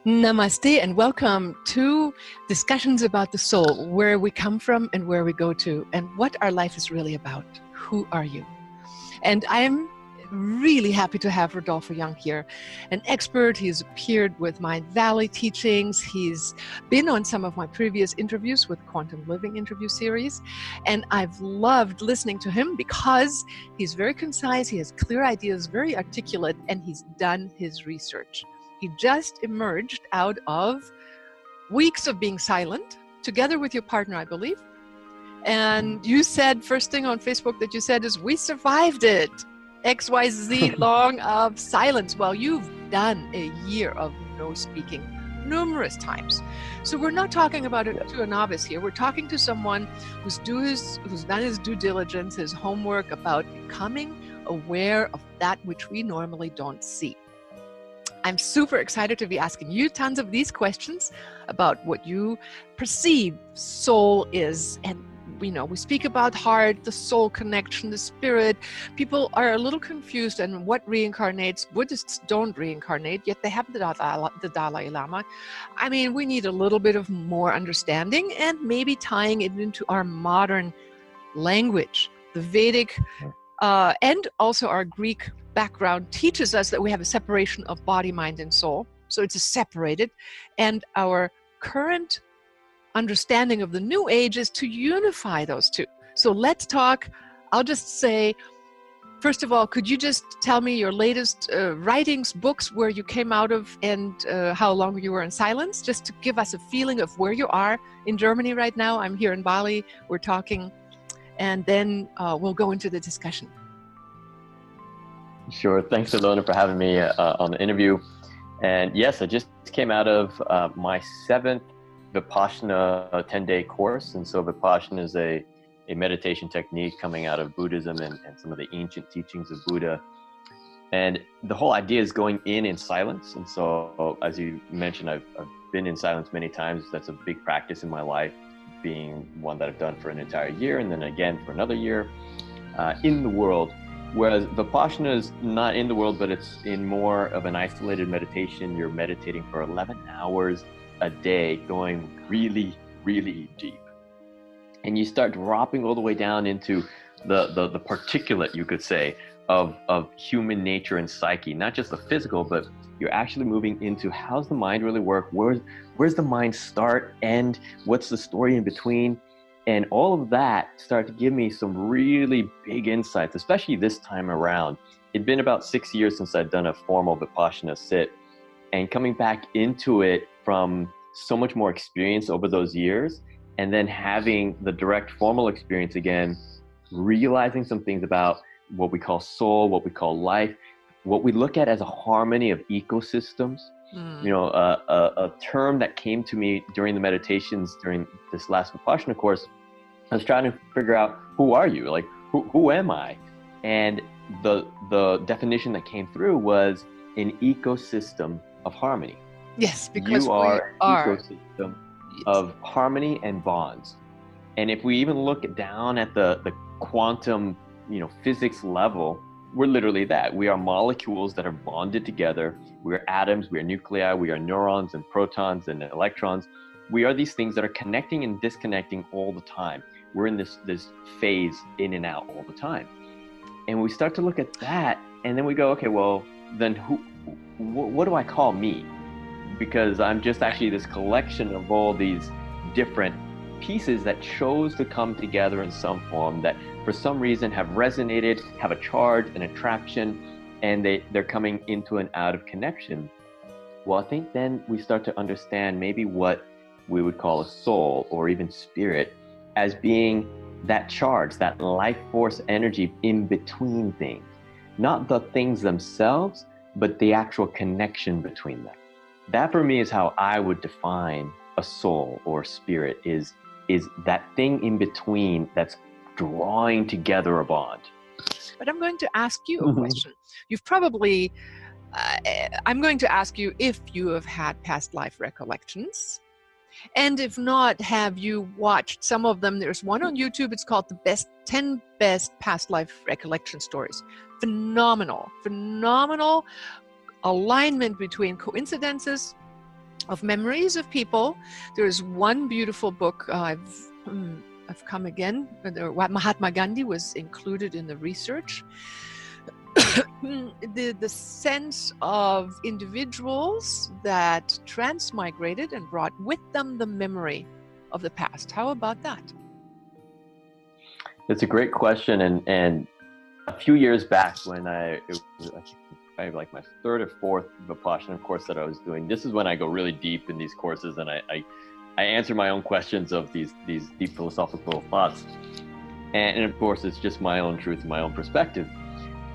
Namaste and welcome to discussions about the soul, where we come from and where we go to, and what our life is really about. Who are you? And I'm really happy to have Rodolfo Young here, an expert. He's appeared with Mind Valley teachings. He's been on some of my previous interviews with Quantum Living interview series. And I've loved listening to him because he's very concise, he has clear ideas, very articulate, and he's done his research. He just emerged out of weeks of being silent, together with your partner, I believe. And you said, first thing on Facebook that you said is, we survived it. XYZ long of silence. Well, you've done a year of no speaking numerous times. So we're not talking about it to a novice here. We're talking to someone who's done his due diligence, his homework about becoming aware of that which we normally don't see. I'm super excited to be asking you tons of these questions about what you perceive soul is. And we speak about heart, the soul connection, the spirit. People are a little confused on what reincarnates. Buddhists don't reincarnate, yet they have the Dalai Lama. I mean, we need a little bit of more understanding and maybe tying it into our modern language. The Vedic and also our Greek background teaches us that we have a separation of body, mind, and soul. So it's separated. And our current understanding of the New Age is to unify those two. So let's talk. I'll just say, first of all, could you just tell me your latest writings, books, where you came out of, and how long you were in silence, just to give us a feeling of where you are in Germany right now. I'm here in Bali. We're talking, and then we'll go into the discussion. Sure. Thanks, Ilona, for having me on the interview. And yes, I just came out of my 7th Vipassana 10-day course. And so Vipassana is a meditation technique coming out of Buddhism and some of the ancient teachings of Buddha. And the whole idea is going in silence. And so, as you mentioned, I've been in silence many times. That's a big practice in my life, being one that I've done for an entire year and then again for another year in the world. Whereas Vipassana is not in the world, but it's in more of an isolated meditation. You're meditating for 11 hours a day, going really, really deep. And you start dropping all the way down into the particulate, you could say, of human nature and psyche, not just the physical, but you're actually moving into how's the mind really work? Where's the mind start, end? What's the story in between? And all of that started to give me some really big insights, especially this time around. It'd been about 6 years since I'd done a formal Vipassana sit, and coming back into it from so much more experience over those years, and then having the direct formal experience again, realizing some things about what we call soul, what we call life, what we look at as a harmony of ecosystems. A term that came to me during the meditations during this last Vipassana course, I was trying to figure out, who are you? Like, who am I? And the definition that came through was an ecosystem of harmony. Yes, because you are an ecosystem of harmony and bonds. And if we even look down at the quantum, physics level, we're literally that. We are molecules that are bonded together. We are atoms, we are nuclei, we are neurons and protons and electrons. We are these things that are connecting and disconnecting all the time. We're in this phase in and out all the time. And we start to look at that, and then we go, okay, well, then what do I call me? Because I'm just actually this collection of all these different pieces that chose to come together in some form that for some reason have resonated, have a charge, an attraction, and they're coming into and out of connection. Well, I think then we start to understand maybe what we would call a soul or even spirit as being that charge, that life force energy in between things. Not the things themselves, but the actual connection between them. That for me is how I would define a soul or spirit, is that thing in between that's drawing together a bond. But I'm going to ask you a question. You've probably, I'm going to ask you if you have had past life recollections. And if not, have you watched some of them? There's one on YouTube. It's called the 10 Best Past Life Recollection Stories. Phenomenal alignment between coincidences of memories of people. There's one beautiful book, I've come again, Mahatma Gandhi was included in the research. The sense of individuals that transmigrated and brought with them the memory of the past. How about that? It's a great question, and a few years back when I think like my third or fourth Vipassana course that I was doing, this is when I go really deep in these courses, and I answer my own questions of these deep philosophical thoughts, and of course it's just my own truth and my own perspective.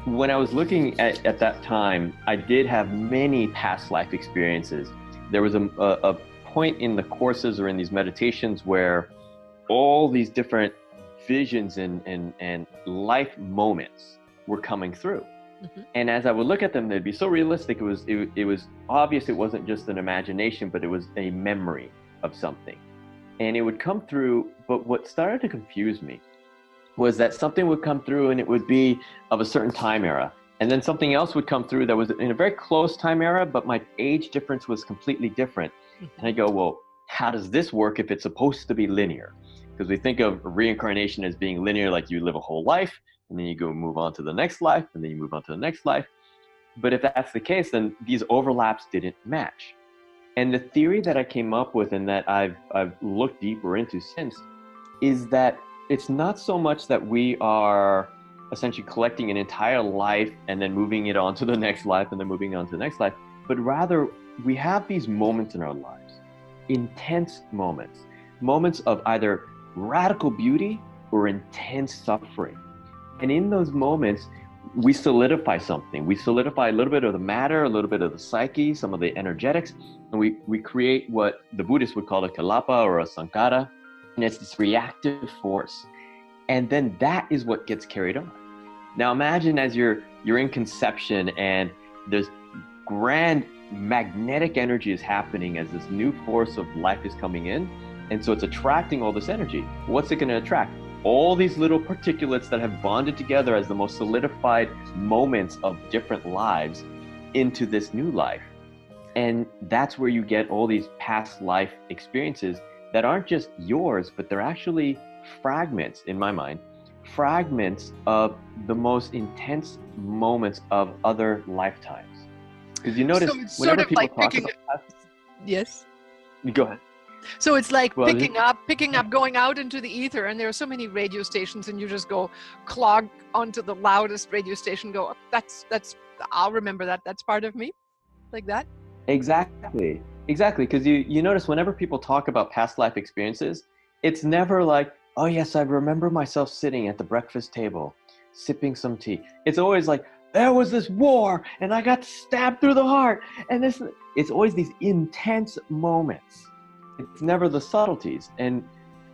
When I was looking at that time, I did have many past life experiences. There was a point in the courses or in these meditations where all these different visions and life moments were coming through. Mm-hmm. And as I would look at them, they'd be so realistic. It was obvious it wasn't just an imagination, but it was a memory of something. And it would come through, but what started to confuse me was that something would come through and it would be of a certain time era. And then something else would come through that was in a very close time era, but my age difference was completely different. And I go, well, how does this work if it's supposed to be linear? Because we think of reincarnation as being linear, like you live a whole life, and then you go move on to the next life, and then you move on to the next life. But if that's the case, then these overlaps didn't match. And the theory that I came up with and that I've looked deeper into since is that it's not so much that we are essentially collecting an entire life and then moving it on to the next life and then moving on to the next life, but rather we have these moments in our lives, intense moments of either radical beauty or intense suffering. And in those moments, we solidify something. We solidify a little bit of the matter, a little bit of the psyche, some of the energetics, and we create what the Buddhists would call a kalapa or a sankara. And it's this reactive force. And then that is what gets carried on. Now imagine as you're in conception and this grand magnetic energy is happening as this new force of life is coming in. And so it's attracting all this energy. What's it going to attract? All these little particulates that have bonded together as the most solidified moments of different lives into this new life. And that's where you get all these past life experiences that aren't just yours, but they're actually fragments, in my mind, fragments of the most intense moments of other lifetimes. Because you notice so whenever sort of people like talk about past, yes. Go ahead. So it's like picking up, going out into the ether, and there are so many radio stations, and you just go clog onto the loudest radio station. Go, that's. I'll remember that. That's part of me, like that. Exactly. Because you notice whenever people talk about past life experiences, it's never like, oh yes, I remember myself sitting at the breakfast table, sipping some tea. It's always like, there was this war, and I got stabbed through the heart, and this. It's always these intense moments. It's never the subtleties. And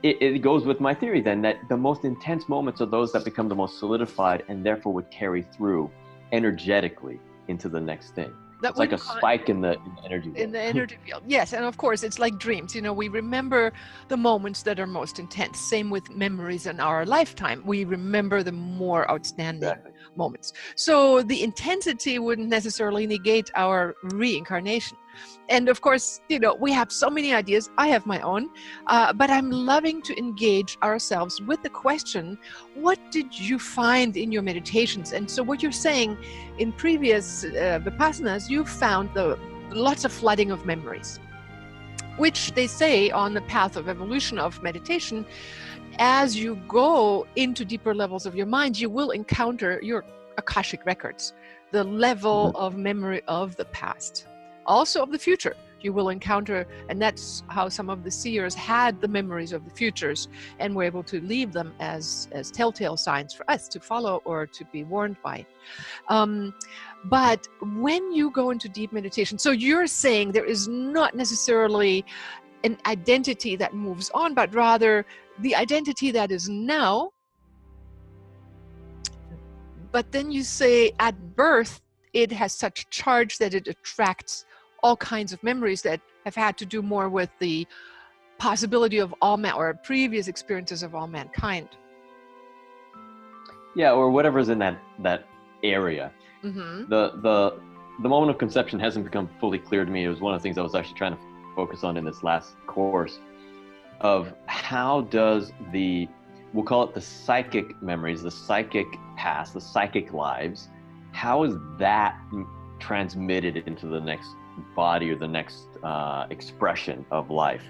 it goes with my theory then that the most intense moments are those that become the most solidified and therefore would carry through energetically into the next thing. It's like a spike in the energy field. In the energy field, yes. And of course, it's like dreams. We remember the moments that are most intense. Same with memories in our lifetime. We remember the more outstanding moments. So the intensity wouldn't necessarily negate our reincarnation. And of course, we have so many ideas. I have my own, but I'm loving to engage ourselves with the question, what did you find in your meditations? And so what you're saying in previous Vipassanas, you found lots of flooding of memories, which they say on the path of evolution of meditation, as you go into deeper levels of your mind, you will encounter your Akashic records, the level of memory of the past. Also of the future, you will encounter, and that's how some of the seers had the memories of the futures and were able to leave them as telltale signs for us to follow or to be warned by. But when you go into deep meditation, so you're saying there is not necessarily an identity that moves on, but rather the identity that is now. But then you say at birth, it has such charge that it attracts all kinds of memories that have had to do more with the possibility of or previous experiences of all mankind. Yeah, or whatever's in that area. Mm-hmm. The moment of conception hasn't become fully clear to me. It was one of the things I was actually trying to focus on in this last course of how does we'll call it the psychic memories, the psychic past, the psychic lives, how is that transmitted into the next body or the next expression of life?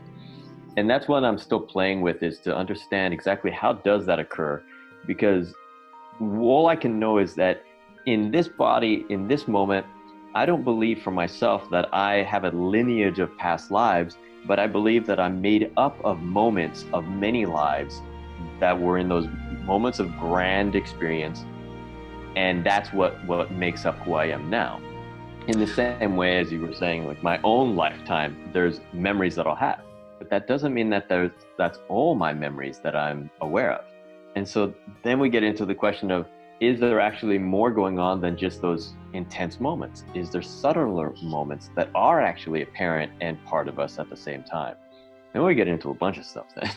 And that's what I'm still playing with, is to understand exactly how does that occur, because all I can know is that in this body, in this moment, I don't believe for myself that I have a lineage of past lives, but I believe that I'm made up of moments of many lives that were in those moments of grand experience. And that's what makes up who I am now. In the same way as you were saying, like my own lifetime, there's memories that I'll have, but that doesn't mean that that's all my memories that I'm aware of. And so then we get into the question of, is there actually more going on than just those intense moments? Is there subtler moments that are actually apparent and part of us at the same time? Then we get into a bunch of stuff then.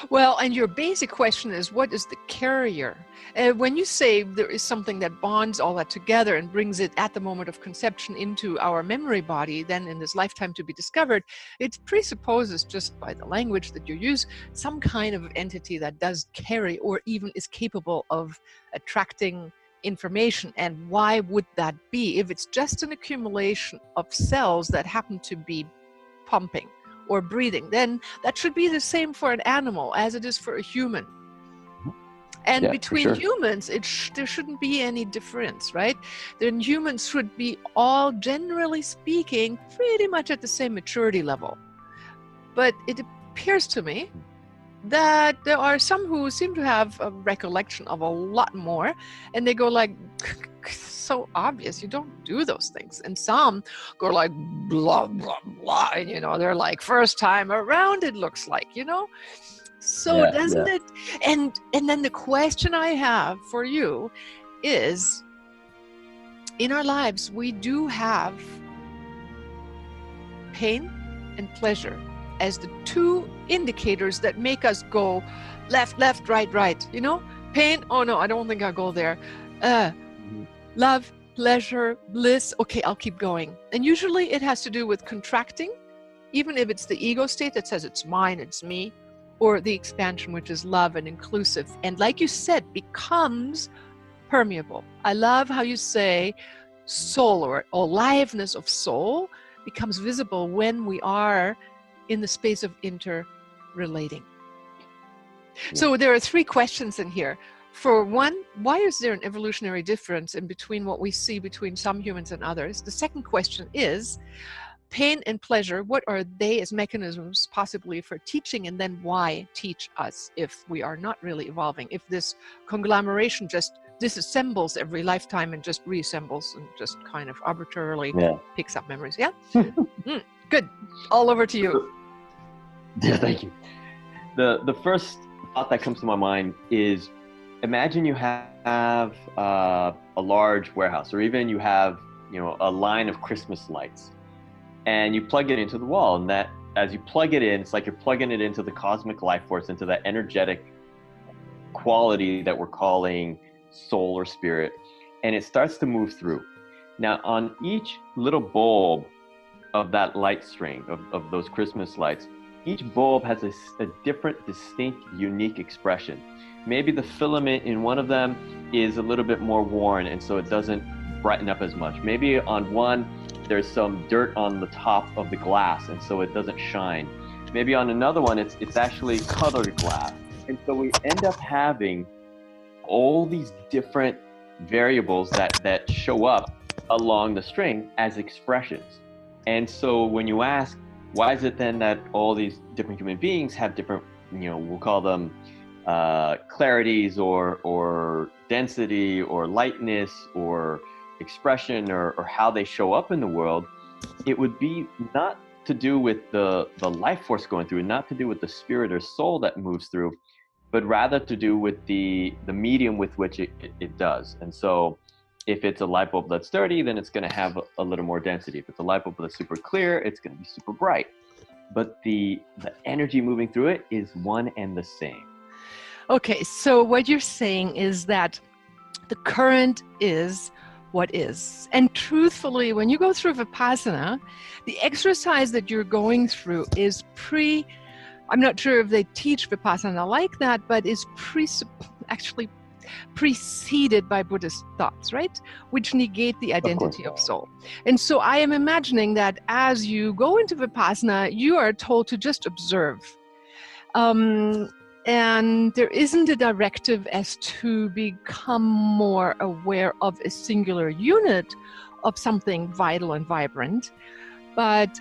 Well, and your basic question is, what is the carrier? When you say there is something that bonds all that together and brings it at the moment of conception into our memory body, then in this lifetime to be discovered, it presupposes, just by the language that you use, some kind of entity that does carry or even is capable of attracting information. And why would that be? If it's just an accumulation of cells that happen to be pumping or breathing, then that should be the same for an animal as it is for a human. And Yeah, between humans, there shouldn't be any difference, right? Then humans should be all, generally speaking, pretty much at the same maturity level. But it appears to me that there are some who seem to have a recollection of a lot more, and they go like, so obvious, you don't do those things. And some go like blah blah blah, and they're like, first time around, it looks like, so doesn't it? And then the question I have for you is, in our lives we do have pain and pleasure as the two indicators that make us go left, left, right, right. Pain, oh no, I don't think I'll go there. Love, pleasure, bliss, okay, I'll keep going. And usually it has to do with contracting, even if it's the ego state that says it's mine, it's me, or the expansion, which is love and inclusive. And like you said, becomes permeable. I love how you say soul, or aliveness of soul becomes visible when we are in the space of interrelating. So there are three questions in here. For one, why is there an evolutionary difference in between what we see between some humans and others? The second question is, pain and pleasure, what are they as mechanisms possibly for teaching? And then why teach us if we are not really evolving? If this conglomeration just disassembles every lifetime and just reassembles and just kind of arbitrarily picks up memories. Yeah? Good. All over to you. Yeah, thank you. The first thought that comes to my mind is, imagine you have a large warehouse, or even you have a line of Christmas lights, and you plug it into the wall, and that as you plug it in, it's like you're plugging it into the cosmic life force, into that energetic quality that we're calling soul or spirit, and it starts to move through. Now on each little bulb of that light string of those Christmas lights, each bulb has a different, distinct, unique expression. Maybe the filament in one of them is a little bit more worn, and so it doesn't brighten up as much. Maybe on one, there's some dirt on the top of the glass, and so it doesn't shine. Maybe on another one, it's actually colored glass. And so we end up having all these different variables that show up along the string as expressions. And so when you ask, why is it then that all these different human beings have different, we'll call them clarities or density or lightness or expression or how they show up in the world, it would be not to do with the life force going through, not to do with the spirit or soul that moves through, but rather to do with the medium with which it does. And so if it's a light bulb that's dirty, then it's going to have a little more density. If it's a light bulb that's super clear, it's going to be super bright. But the energy moving through it is one and the same. Okay, so what you're saying is that the current is what is. And truthfully, when you go through Vipassana, the exercise that you're going through is I'm not sure if they teach Vipassana like that, but is actually preceded by Buddhist thoughts, right? Which negate the identity of soul. And so I am imagining that as you go into Vipassana, you are told to just observe. And there isn't a directive as to become more aware of a singular unit of something vital and vibrant, but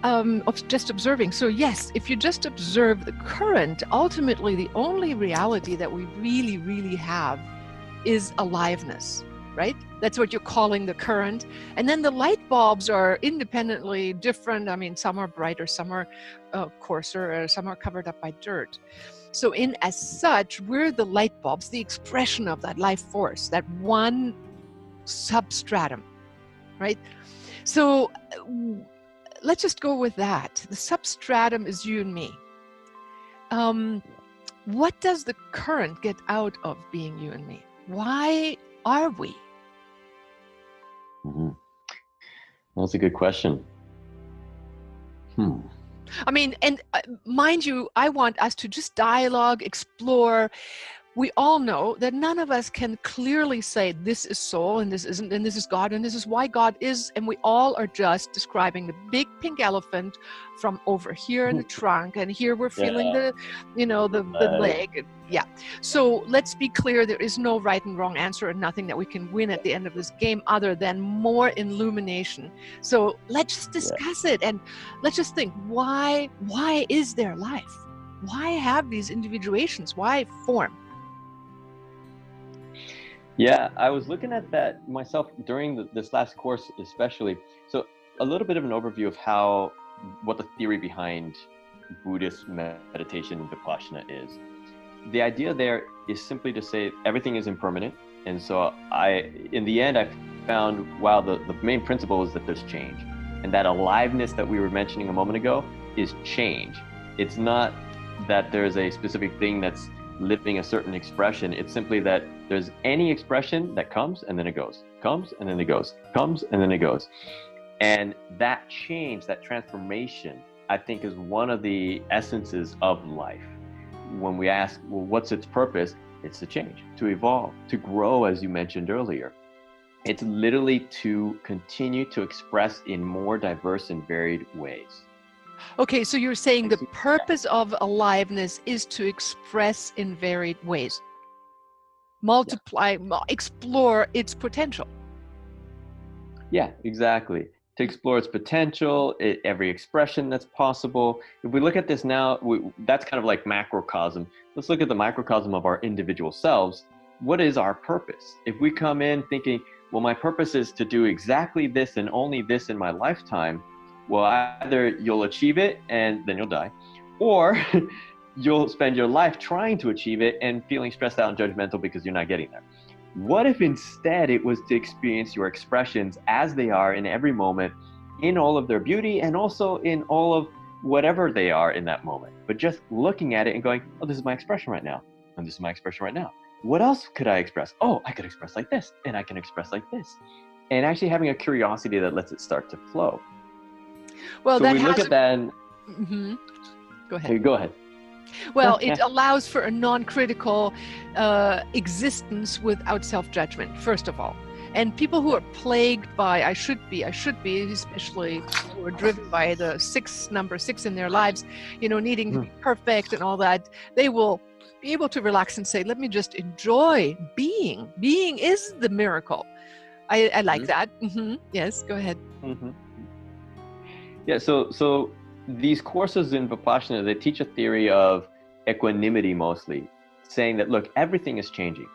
of just observing. So yes, if you just observe the current, ultimately the only reality that we really, really have is aliveness, right? That's what you're calling the current. And then the light bulbs are independently different. I mean, some are brighter, some are coarser, some are covered up by dirt. So as such, we're the light bulbs, the expression of that life force, that one substratum, right? So let's just go with that. The substratum is you and me. What does the current get out of being you and me? Why are we? Mm-hmm. That's a good question. I mean, and mind you, I want us to just dialogue, explore. We all know that none of us can clearly say this is soul and this isn't, and this is God and this is why God is, and we all are just describing the big pink elephant from over here in the trunk, and here we're feeling the leg. Yeah. So let's be clear, there is no right and wrong answer and nothing that we can win at the end of this game other than more illumination. So let's just discuss it, and let's just think, why is there life? Why have these individuations? Why form? Yeah, I was looking at that myself during this last course, especially. So a little bit of an overview of what the theory behind Buddhist meditation and Vipassana is. The idea there is simply to say everything is impermanent. And so in the end, I found, wow, the main principle is that there's change. And that aliveness that we were mentioning a moment ago is change. It's not that there's a specific thing that's living a certain expression. It's simply that there's any expression that comes and then it goes, comes and then it goes, comes and then it goes. And that change, that transformation, I think is one of the essences of life. When we ask, well, what's its purpose? It's to change, to evolve, to grow, as you mentioned earlier. It's literally to continue to express in more diverse and varied ways. Okay, so you're saying the purpose of aliveness is to express in varied ways, multiply, explore its potential. Yeah, exactly. To explore its potential, every expression that's possible. If we look at this now, that's kind of like macrocosm. Let's look at the microcosm of our individual selves. What is our purpose? If we come in thinking, well, my purpose is to do exactly this and only this in my lifetime, well, either you'll achieve it and then you'll die, or you'll spend your life trying to achieve it and feeling stressed out and judgmental because you're not getting there. What if instead it was to experience your expressions as they are in every moment, in all of their beauty and also in all of whatever they are in that moment, but just looking at it and going, oh, this is my expression right now, and this is my expression right now. What else could I express? Oh, I could express like this, and I can express like this. And actually having a curiosity that lets it start to flow. Well, so that we look at that and Go ahead. Okay, go ahead. Well, it allows for a non-critical existence without self-judgment, first of all. And people who are plagued by I should be, especially who are driven by the number six in their lives, needing to be perfect and all that, they will be able to relax and say, let me just enjoy being. Being is the miracle. I like that. Yes, go ahead. Yeah, so these courses in Vipassana, they teach a theory of equanimity mostly, saying that, look, everything is changing.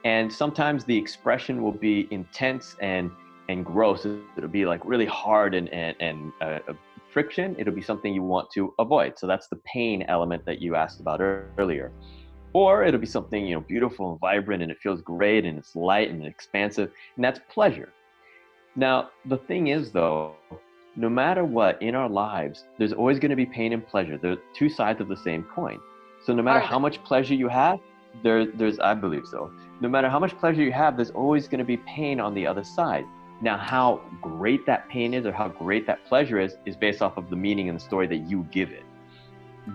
And sometimes the expression will be intense and gross. It'll be like really hard and friction. It'll be something you want to avoid. So that's the pain element that you asked about earlier. Or it'll be something, beautiful and vibrant, and it feels great, and it's light and expansive, and that's pleasure. Now, the thing is, though, no matter what in our lives, there's always going to be pain and pleasure. They're two sides of the same coin. So no matter how much pleasure you have, There's, I believe so. No matter how much pleasure you have, there's always going to be pain on the other side. Now, how great that pain is or how great that pleasure is based off of the meaning and the story that you give it.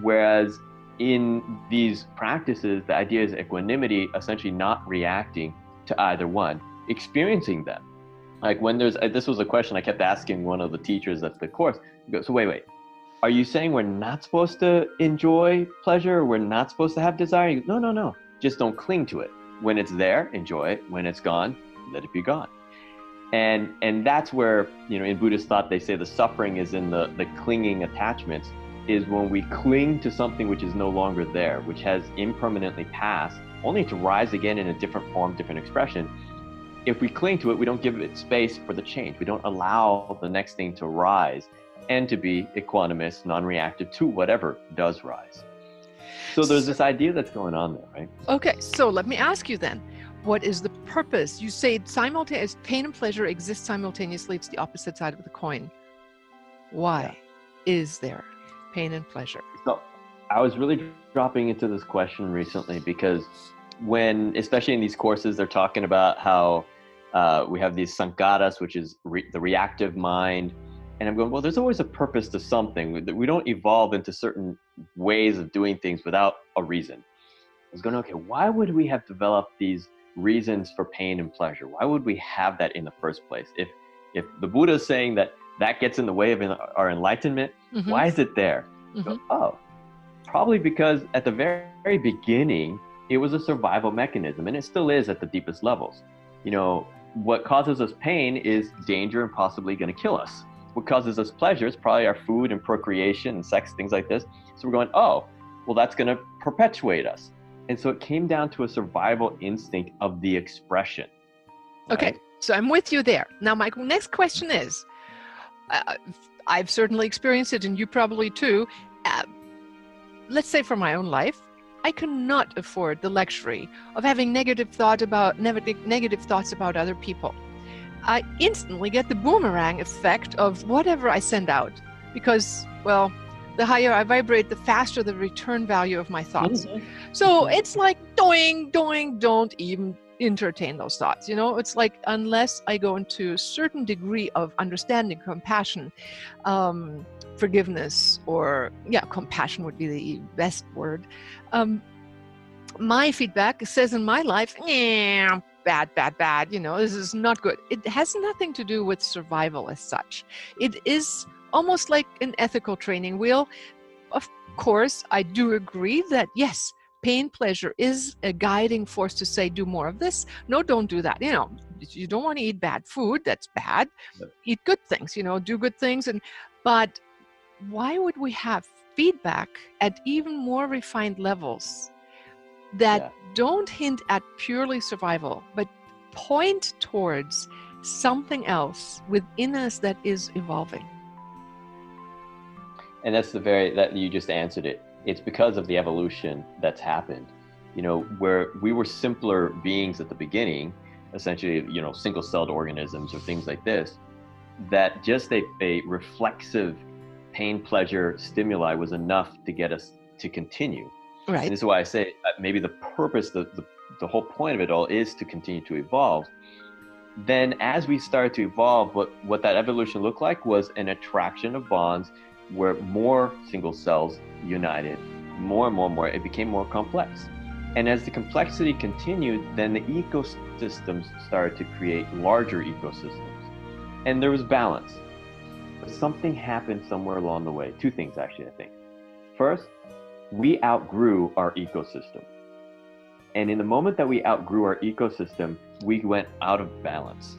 Whereas in these practices, the idea is equanimity, essentially not reacting to either one, experiencing them. Like when this was a question I kept asking one of the teachers at the course. He goes, so wait, are you saying we're not supposed to enjoy pleasure? Or we're not supposed to have desire? He goes, no. Just don't cling to it. When it's there, enjoy it. When it's gone, let it be gone. And that's where, in Buddhist thought, they say the suffering is in the clinging attachments, is when we cling to something which is no longer there, which has impermanently passed, only to rise again in a different form, different expression. If we cling to it, we don't give it space for the change. We don't allow the next thing to rise and to be equanimous, non-reactive to whatever does rise. So there's this idea that's going on there, right? Okay, so let me ask you then, what is the purpose? You say simultaneous pain and pleasure exist simultaneously. It's the opposite side of the coin. Why is there pain and pleasure? So I was really dropping into this question recently because especially in these courses, they're talking about how we have these sankharas, which is the reactive mind. And I'm going, well, there's always a purpose to something. We don't evolve into certain ways of doing things without a reason. I was going, okay, why would we have developed these reasons for pain and pleasure? Why would we have that in the first place? If the Buddha is saying that gets in the way of our enlightenment, why is it there? So, probably because at the very, very beginning, it was a survival mechanism, and it still is at the deepest levels. What causes us pain is danger and possibly going to kill us. What causes us pleasure is probably our food and procreation and sex, things like this. So we're going, oh, well, that's going to perpetuate us. And so it came down to a survival instinct of the expression. Right? Okay, so I'm with you there. Now, my next question is, I've certainly experienced it, and you probably too. Let's say for my own life, I cannot afford the luxury of having negative thoughts about other people. I instantly get the boomerang effect of whatever I send out because, well, the higher I vibrate, the faster the return value of my thoughts. So it's like don't even entertain those thoughts. It's like unless I go into a certain degree of understanding, compassion, forgiveness, or compassion would be the best word. My feedback says in my life, bad, this is not good. It has nothing to do with survival as such. It is almost like an ethical training wheel. Of course, I do agree that yes, pain, pleasure is a guiding force to say, do more of this. No, don't do that. You don't want to eat bad food. That's bad. Eat good things, do good things. But why would we have feedback at even more refined levels that don't hint at purely survival, but point towards something else within us that is evolving? And that's that you just answered it. It's because of the evolution that's happened, where we were simpler beings at the beginning, essentially, single-celled organisms or things like this, that just a reflexive pain, pleasure stimuli was enough to get us to continue. Right. And this is why I say maybe the purpose, the whole point of it all is to continue to evolve. Then as we started to evolve, what that evolution looked like was an attraction of bonds where more single cells united, more and more, it became more complex. And as the complexity continued, then the ecosystems started to create larger ecosystems. And there was balance. But something happened somewhere along the way. Two things, actually, I think. First, we outgrew our ecosystem. And in the moment that we outgrew our ecosystem, we went out of balance.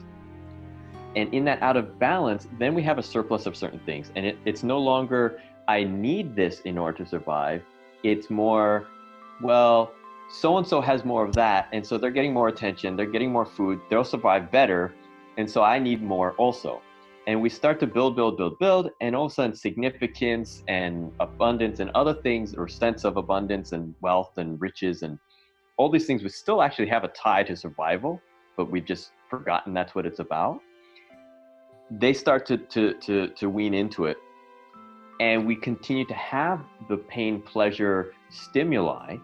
And in that out of balance, then we have a surplus of certain things. And it's no longer, I need this in order to survive. It's more, well, so-and-so has more of that. And so they're getting more attention. They're getting more food. They'll survive better. And so I need more also. And we start to build. And all of a sudden significance and abundance and other things, or sense of abundance and wealth and riches and all these things, we still actually have a tie to survival, but we've just forgotten that's what it's about. They start to wean into it. And we continue to have the pain, pleasure stimuli,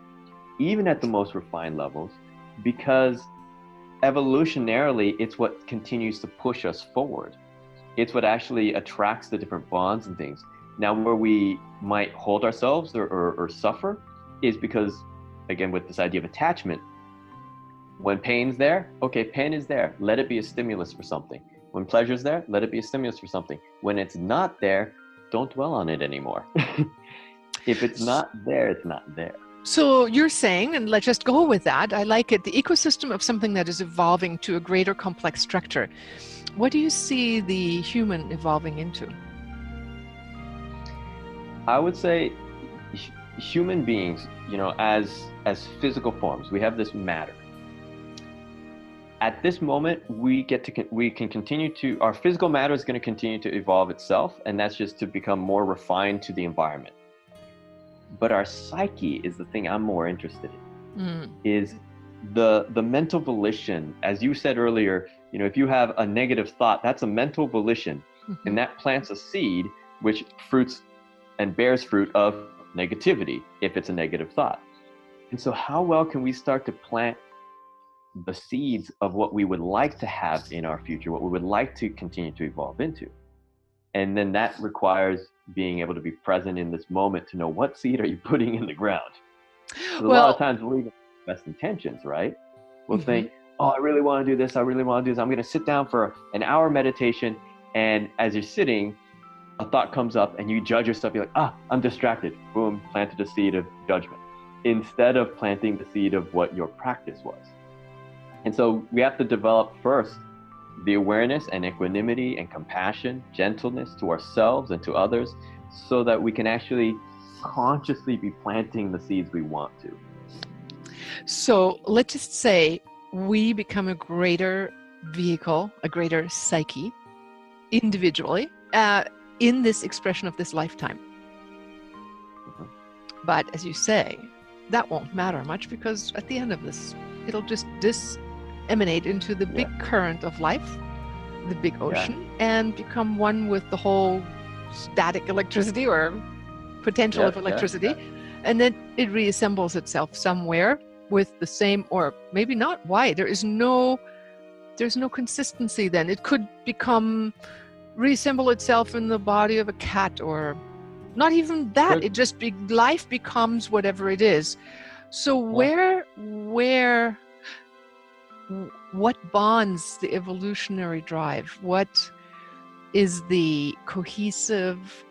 even at the most refined levels, because evolutionarily, it's what continues to push us forward. It's what actually attracts the different bonds and things. Now, where we might hold ourselves or suffer is because, again, with this idea of attachment, when pain's there, okay, pain is there. Let it be a stimulus for something. When pleasure's there, let it be a stimulus for something. When it's not there, don't dwell on it anymore. If it's not there, it's not there. So you're saying, and let's just go with that, I like it, the ecosystem of something that is evolving to a greater complex structure. What do you see the human evolving into? I would say human beings, as physical forms, we have this matter. At this moment, we can continue to, our physical matter is going to continue to evolve itself, and that's just to become more refined to the environment. But our psyche is the thing I'm more interested in, is the mental volition. As you said earlier, if you have a negative thought, that's a mental volition, and that plants a seed which fruits and bears fruit of negativity if it's a negative thought. And so how well can we start to plant the seeds of what we would like to have in our future, what we would like to continue to evolve into? And then that requires being able to be present in this moment to know what seed are you putting in the ground. So a lot of times we'll even have best intentions, right? We'll think, oh, I really want to do this. I really want to do this. I'm going to sit down for an hour meditation. And as you're sitting, a thought comes up and you judge yourself. You're like, I'm distracted. Boom, planted a seed of judgment instead of planting the seed of what your practice was. And so we have to develop first the awareness and equanimity and compassion, gentleness to ourselves and to others, so that we can actually consciously be planting the seeds we want to. So let's just say we become a greater vehicle, a greater psyche, individually, in this expression of this lifetime. But as you say, that won't matter much, because at the end of this, it'll just emanate into the big current of life, the big ocean, and become one with the whole static electricity or potential of electricity. And then it reassembles itself somewhere with the same, or maybe not. Why? There's no consistency then. It could reassemble itself in the body of a cat, or not even that. It just life becomes whatever it is. So what bonds the evolutionary drive? What is the cohesive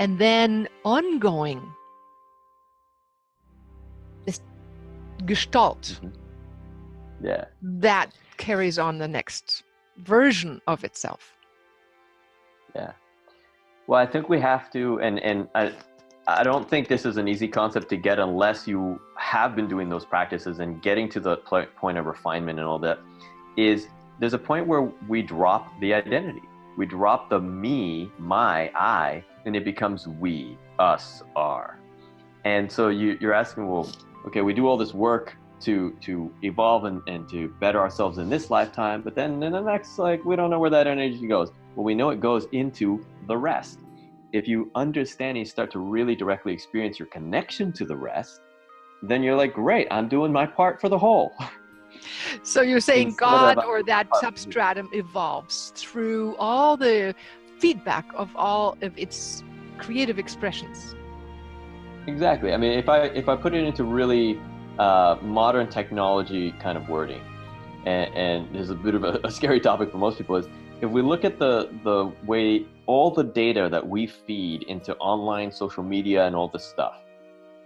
and then ongoing this gestalt that carries on the next version of itself? Yeah. Well, I think we have to, and I don't think this is an easy concept to get unless you have been doing those practices and getting to the point of refinement and all that. There's a point where we drop the identity. We drop the me, my, I, and it becomes we, us, our. And so you're asking, well, okay, we do all this work to evolve and to better ourselves in this lifetime, but then in the next, we don't know where that energy goes. Well, we know it goes into the rest. If you understand and you start to really directly experience your connection to the rest, then you're like, great, I'm doing my part for the whole. So you're saying God or that substratum evolves through all the feedback of all of its creative expressions. Exactly. I mean, if I put it into really modern technology kind of wording, and this is a bit of a scary topic for most people, is if we look at the way all the data that we feed into online social media and all this stuff,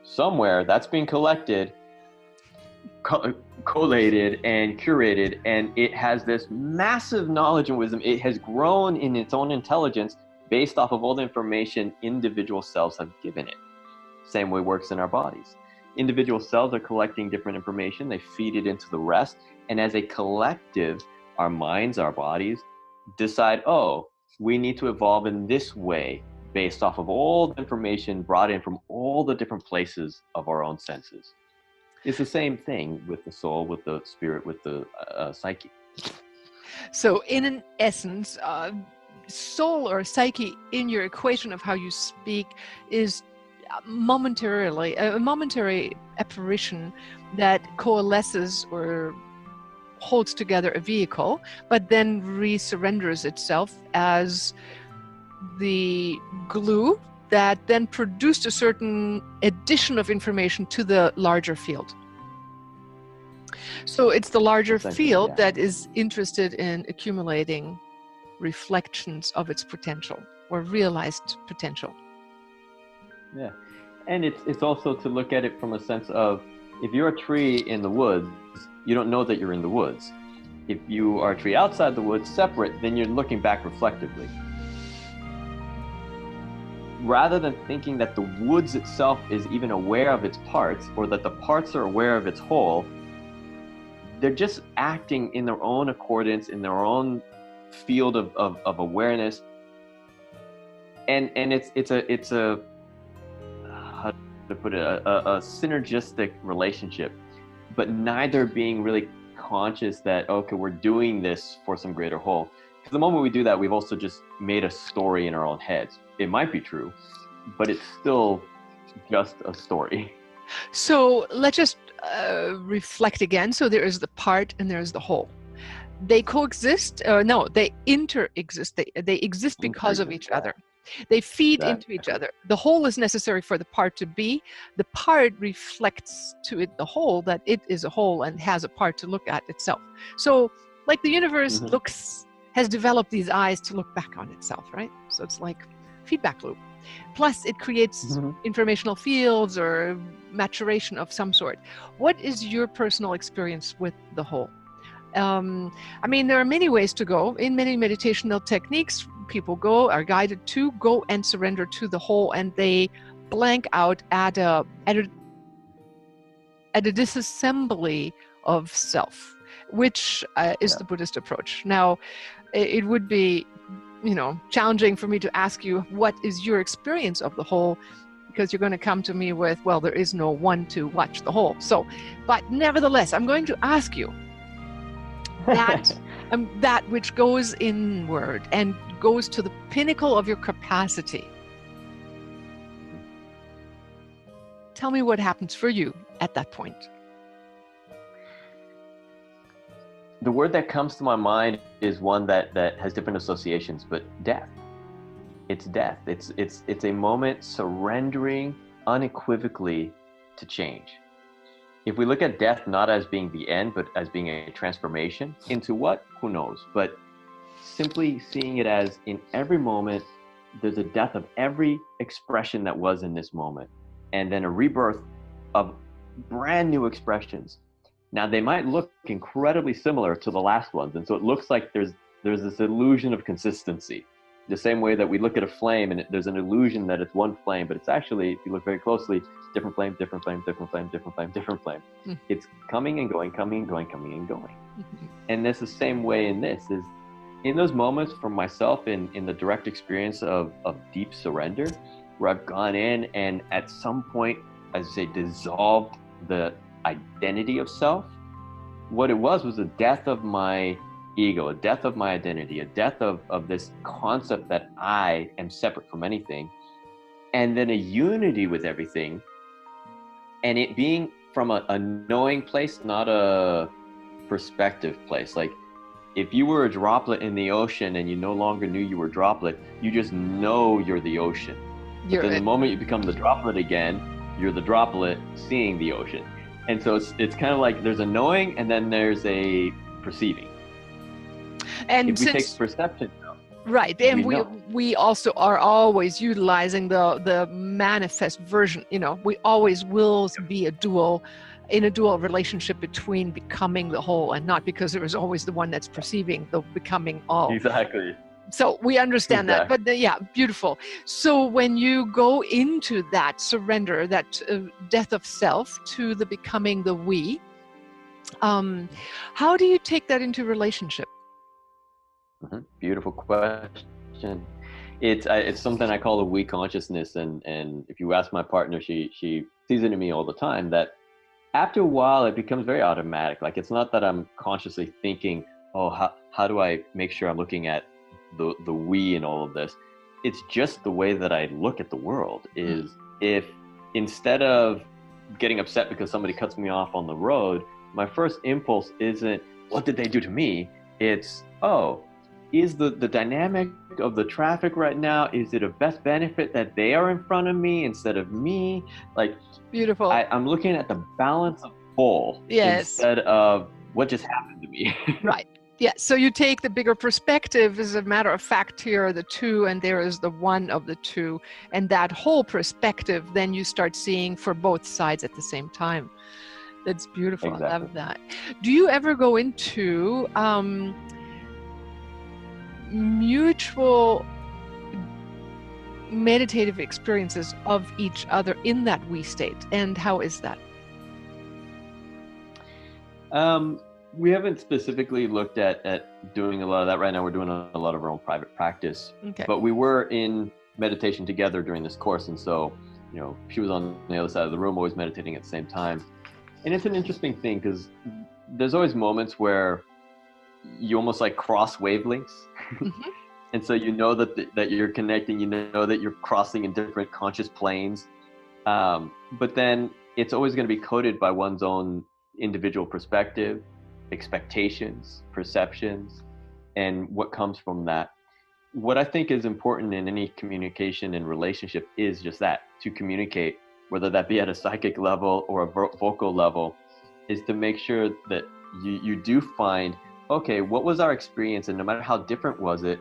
somewhere that's being collected, collated and curated, and it has this massive knowledge and wisdom. It has grown in its own intelligence based off of all the information individual cells have given it. Same way it works in our bodies. Individual cells are collecting different information, they feed it into the rest, and as a collective, our minds, our bodies, decide, we need to evolve in this way based off of all the information brought in from all the different places of our own senses. It's the same thing with the soul, with the spirit, with the psyche. So in an essence, soul or psyche in your equation of how you speak is a momentary apparition that coalesces or holds together a vehicle, but then re-surrenders itself as the glue that then produced a certain addition of information to the larger field. So it's the larger field that is interested in accumulating reflections of its potential or realized potential. Yeah. And it's also to look at it from a sense of, if you're a tree in the woods, you don't know that you're in the woods. If you are a tree outside the woods, separate, then you're looking back reflectively. Rather than thinking that the woods itself is even aware of its parts, or that the parts are aware of its whole, they're just acting in their own accordance, in their own field of awareness. And it's a how to put it, a synergistic relationship, but neither being really conscious that, okay, we're doing this for some greater whole. Because the moment we do that, we've also just made a story in our own heads. It might be true, but it's still just a story. So let's just reflect again. So there is the part and there is the whole. They coexist. No, they inter-exist. They exist because of each other. They feed into each other. The whole is necessary for the part to be. The part reflects to it the whole, that it is a whole and has a part to look at itself. So like the universe has developed these eyes to look back on itself, right? So it's like feedback loop. Plus it creates informational fields or maturation of some sort. What is your personal experience with the whole? I mean, there are many ways to go. In many meditational techniques, people are guided to go and surrender to the whole, and they blank out at a disassembly of self, which is the Buddhist approach. Now, it would be, challenging for me to ask you, what is your experience of the whole? Because you're going to come to me with, well, there is no one to watch the whole. So, but nevertheless, I'm going to ask you, that which goes inward and goes to the pinnacle of your capacity. Tell me what happens for you at that point. The word that comes to my mind is one that has different associations, but death. It's death. It's a moment surrendering unequivocally to change. If we look at death not as being the end, but as being a transformation into what? Who knows? But simply seeing it as, in every moment, there's a death of every expression that was in this moment, and then a rebirth of brand new expressions. Now, they might look incredibly similar to the last ones, and so it looks like there's this illusion of consistency. The same way that we look at a flame and there's an illusion that it's one flame, but it's actually, if you look very closely, different flame, different flame, different flame, different flame, different flame. It's coming and going, coming and going, coming and going. And it's the same way in this, is in those moments for myself in the direct experience of deep surrender, where I've gone in and at some point, as I say, dissolved the identity of self. What it was a death of my ego, a death of my identity, a death of this concept that I am separate from anything, and then a unity with everything, and it being from a knowing place, not a perspective place. Like, if you were a droplet in the ocean and you no longer knew you were a droplet, you just know you're the ocean. But then the moment you become the droplet again, you're the droplet seeing the ocean. And so it's kind of like there's a knowing and then there's a perceiving. And if we take perception, right, and we also are always utilizing the manifest version. We always will be in a dual relationship between becoming the whole, and not because there is always the one that's perceiving the becoming all. Exactly. So we understand that, but beautiful. So when you go into that surrender, that death of self to the becoming the we, how do you take that into relationship? Beautiful question. It's something I call the we consciousness, and if you ask my partner, she sees it in me all the time, that after a while it becomes very automatic. Like, it's not that I'm consciously thinking, oh, how do I make sure I'm looking at the we in all of this. It's just the way that I look at the world is, if instead of getting upset because somebody cuts me off on the road, my first impulse isn't, what did they do to me? It's, oh, is the dynamic of the traffic right now, is it a best benefit that they are in front of me instead of me? Like, Beautiful. I'm looking at the balance of whole instead of what just happened to me. Right. Yeah. So you take the bigger perspective. As a matter of fact, here are the two, and there is the one of the two. And that whole perspective, then you start seeing for both sides at the same time. That's beautiful. Exactly. I love that. Do you ever go into mutual meditative experiences of each other in that we state? And how is that? We haven't specifically looked at doing a lot of that right now. We're doing a lot of our own private practice. Okay. But we were in meditation together during this course. And so, she was on the other side of the room, always meditating at the same time. And it's an interesting thing because there's always moments where you almost like cross wavelengths. Mm-hmm. And so that you're connecting, that you're crossing in different conscious planes. But then it's always going to be coded by one's own individual perspective, expectations, perceptions, and what comes from that. What I think is important in any communication and relationship is just that, to communicate, whether that be at a psychic level or a vocal level, is to make sure that you do find, okay, what was our experience, and no matter how different was it,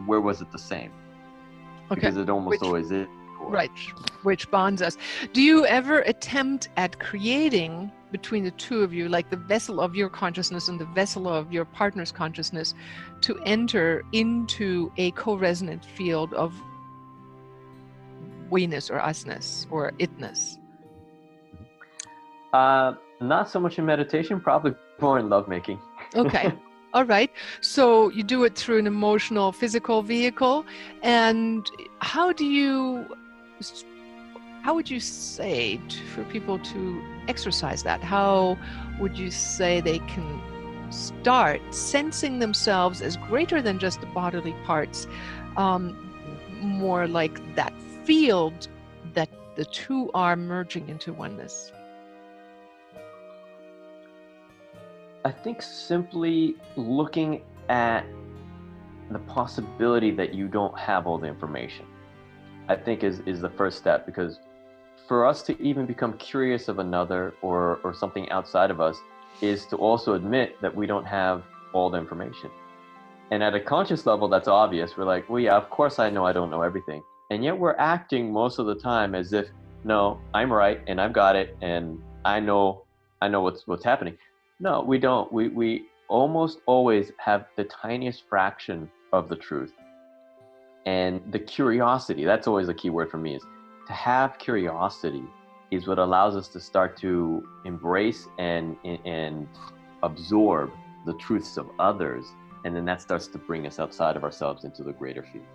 where was it the same? Okay. Because it almost always is. Right, which bonds us. Do you ever attempt at creating between the two of you, like the vessel of your consciousness and the vessel of your partner's consciousness, to enter into a co-resonant field of we-ness or us-ness or itness? Not so much in meditation, probably more in lovemaking. Okay. All right. So you do it through an emotional, physical vehicle. And how would you say for people to exercise that? How would you say they can start sensing themselves as greater than just the bodily parts, more like that field that the two are merging into oneness? I think simply looking at the possibility that you don't have all the information, I think is the first step, because for us to even become curious of another or something outside of us is to also admit that we don't have all the information. And at a conscious level, that's obvious. We're like, well, yeah, of course I know I don't know everything. And yet we're acting most of the time as if, no, I'm right and I've got it and I know what's happening. No, we don't. We almost always have the tiniest fraction of the truth. And the curiosity, that's always a key word for me, is to have curiosity is what allows us to start to embrace and absorb the truths of others. And then that starts to bring us outside of ourselves into the greater field.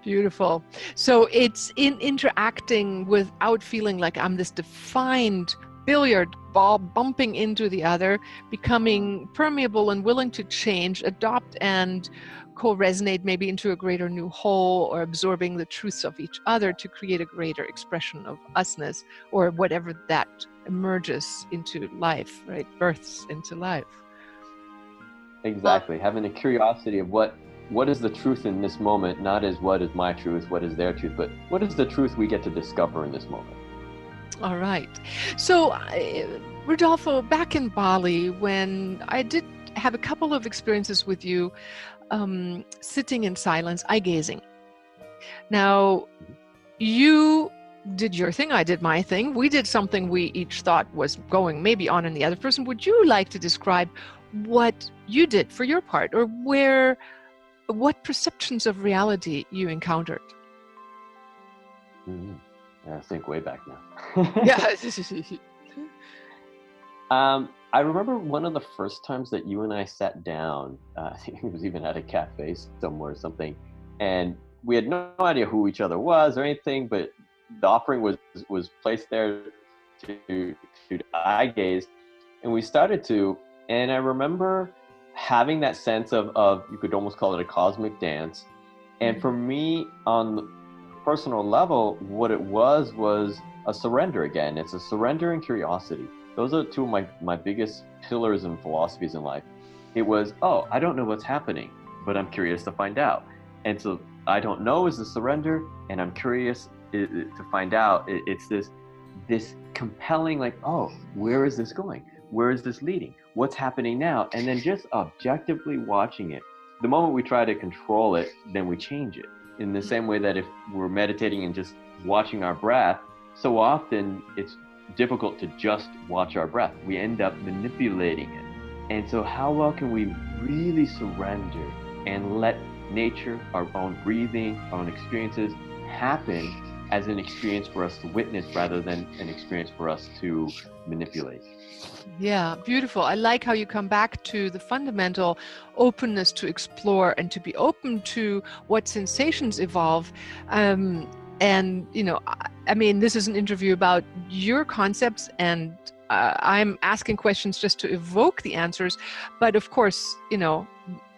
Beautiful. So it's in interacting without feeling like I'm this defined billiard ball bumping into the other, becoming permeable and willing to change, adopt and co-resonate maybe into a greater new whole, or absorbing the truths of each other to create a greater expression of usness, or whatever that emerges into life, right? Births into life. Exactly. Having a curiosity of what is the truth in this moment, not as what is my truth, what is their truth, but what is the truth we get to discover in this moment. All right. So, Rodolfo, back in Bali, when I did have a couple of experiences with you, sitting in silence, eye gazing. Now, you did your thing, I did my thing. We did something we each thought was going maybe on in the other person. Would you like to describe what you did for your part, or what perceptions of reality you encountered? Mm-hmm. I think way back now. Yeah. I remember one of the first times that you and I sat down, I think it was even at a cafe somewhere or something, and we had no idea who each other was or anything, but the offering was placed there to eye gaze, and we started to, and I remember having that sense of you could almost call it a cosmic dance. And for me, personal level, what it was a surrender again. It's a surrender and curiosity. Those are two of my biggest pillars and philosophies in life. It was, oh, I don't know what's happening, but I'm curious to find out. And so I don't know is the surrender, and I'm curious to find out. It's this compelling, like, oh, where is this going? Where is this leading? What's happening now? And then just objectively watching it. The moment we try to control it, then we change it. In the same way that if we're meditating and just watching our breath, so often it's difficult to just watch our breath. We end up manipulating it. And so how well can we really surrender and let nature, our own breathing, our own experiences happen as an experience for us to witness rather than an experience for us to manipulate? Yeah, beautiful. I like how you come back to the fundamental openness to explore and to be open to what sensations evolve. And, you know, I mean, this is an interview about your concepts, and I'm asking questions just to evoke the answers. But of course, you know,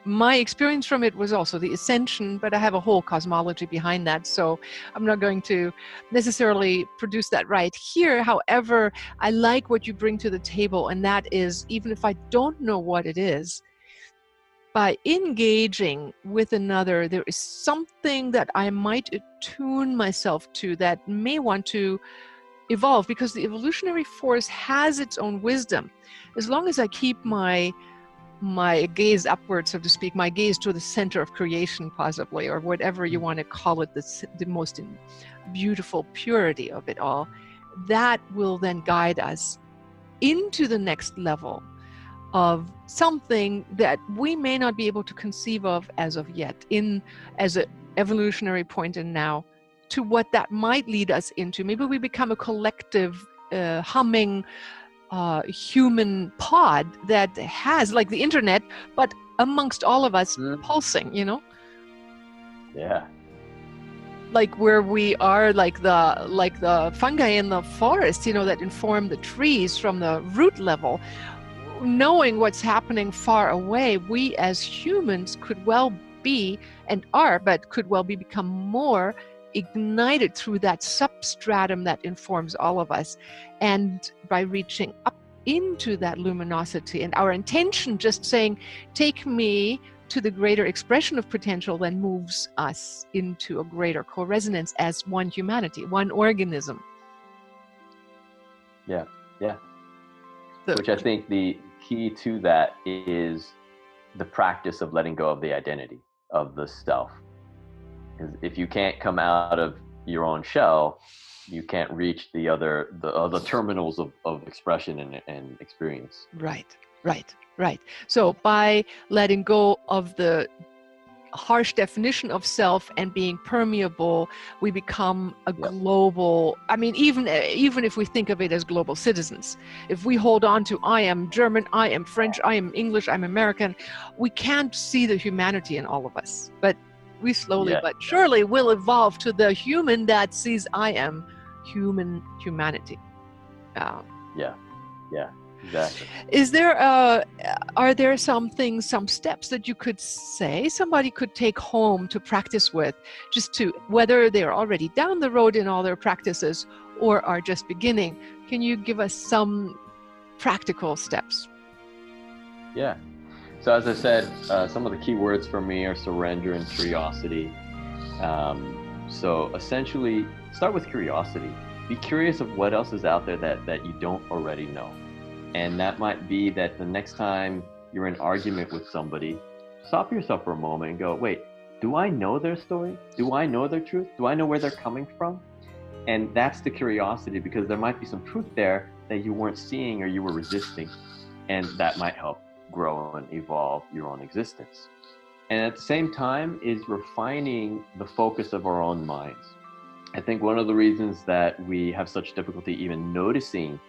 my experience from it was also the ascension, but I have a whole cosmology behind that. So I'm not going to necessarily produce that right here. However, I like what you bring to the table, and that is, even if I don't know what it is, by engaging with another, there is something that I might attune myself to that may want to evolve, because the evolutionary force has its own wisdom. As long as I keep my gaze upward, so to speak, my gaze to the center of creation, possibly, or whatever you want to call it, the most beautiful purity of it all, that will then guide us into the next level of something that we may not be able to conceive of as of yet, as an evolutionary point in now, to what that might lead us into. Maybe we become a collective humming human pod that has, like the internet, but amongst all of us pulsing, you know? Yeah. Like where we are, like the fungi in the forest, you know, that inform the trees from the root level. Knowing what's happening far away, we as humans could well be, and are, but could well be become more ignited through that substratum that informs all of us. And by reaching up into that luminosity, and our intention just saying, take me to the greater expression of potential, then moves us into a greater co-resonance as one humanity, one organism. Yeah. Which I think the key to that is the practice of letting go of the identity of the self. Because if you can't come out of your own shell, you can't reach the other terminals of expression and experience. Right. So by letting go of the harsh definition of self and being permeable, we become a global, I mean, even if we think of it as global citizens, if we hold on to I am German, I am French, I am English, I'm American, we can't see the humanity in all of us. But we slowly but surely will evolve to the human that sees I am humanity. Exactly. Is there are there some things, some steps that you could say somebody could take home to practice with, just to, whether they're already down the road in all their practices or are just beginning? Can you give us some practical steps? Yeah. So as I said, some of the key words for me are surrender and curiosity. So essentially, start with curiosity. Be curious of what else is out there that you don't already know. And that might be that the next time you're in argument with somebody, stop yourself for a moment and go, wait, do I know their story? Do I know their truth? Do I know where they're coming from? And that's the curiosity, because there might be some truth there that you weren't seeing or you were resisting. And that might help grow and evolve your own existence. And at the same time is refining the focus of our own minds. I think one of the reasons that we have such difficulty even noticing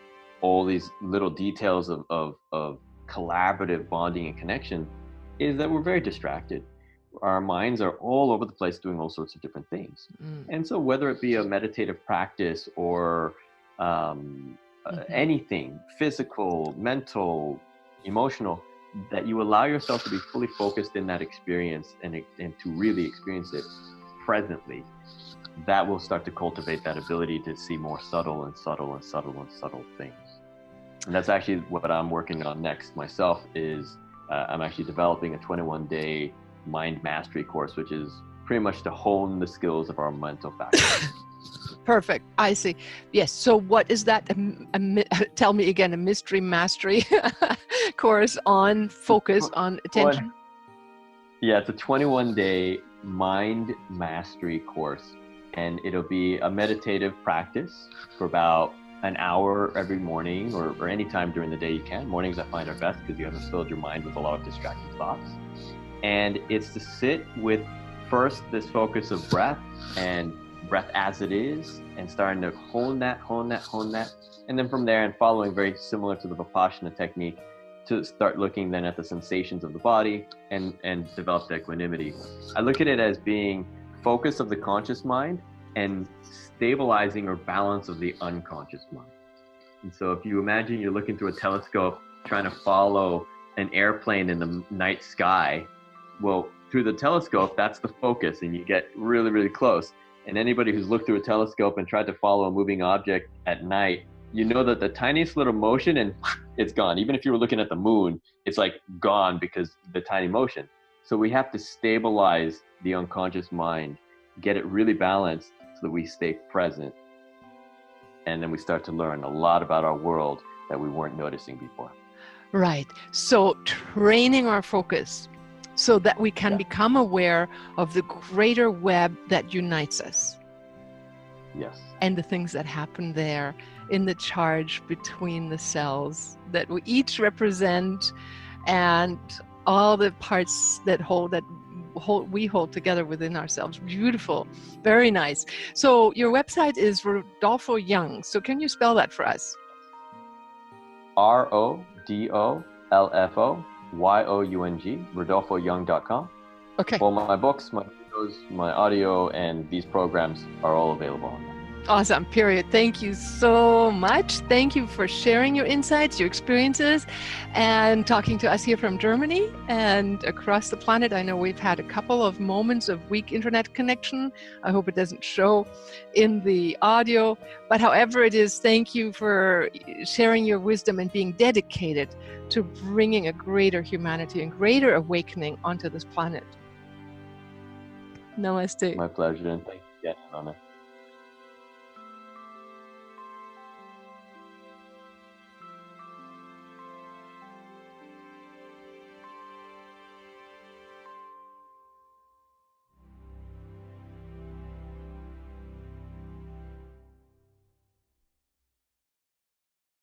all these little details of collaborative bonding and connection is that we're very distracted. Our minds are all over the place doing all sorts of different things. And so whether it be a meditative practice or anything, physical, mental, emotional, that you allow yourself to be fully focused in that experience and to really experience it presently, that will start to cultivate that ability to see more subtle and subtle and subtle and subtle things. And that's actually what I'm working on next myself is I'm actually developing a 21-day mind mastery course, which is pretty much to hone the skills of our mental faculties. Perfect. I see. Yes. So what is that? Tell me again, a mystery mastery course on focus, on attention? Yeah, it's a 21-day mind mastery course. And it'll be a meditative practice for about an hour every morning or any time during the day you can. Mornings I find are best because you haven't filled your mind with a lot of distracting thoughts. And it's to sit with first this focus of breath and breath as it is, and starting to hone that. And then from there, and following very similar to the Vipassana technique, to start looking then at the sensations of the body and develop the equanimity. I look at it as being focus of the conscious mind and stabilizing or balance of the unconscious mind. And so if you imagine you're looking through a telescope trying to follow an airplane in the night sky, well, through the telescope, that's the focus, and you get really, really close. And anybody who's looked through a telescope and tried to follow a moving object at night, you know that the tiniest little motion and it's gone. Even if you were looking at the moon, it's like gone because the tiny motion. So we have to stabilize the unconscious mind, get it really balanced so that we stay present. And then we start to learn a lot about our world that we weren't noticing before. Right. So training our focus so that we can become aware of the greater web that unites us. Yes. And the things that happen there in the charge between the cells that we each represent, and all the parts that we hold together within ourselves. Beautiful. Very nice. So your website is Rodolfo Young. So can you spell that for us? RODOLFO YOUNG, rodolfoyoung.com. Okay. All my books, my videos, my audio, and these programs are all available on there. Awesome. Period. Thank you so much. Thank you for sharing your insights, your experiences, and talking to us here from Germany and across the planet. I know we've had a couple of moments of weak internet connection. I hope it doesn't show in the audio, but however it is, thank you for sharing your wisdom and being dedicated to bringing a greater humanity and greater awakening onto this planet. Namaste. My pleasure, and thank you again, Ilona.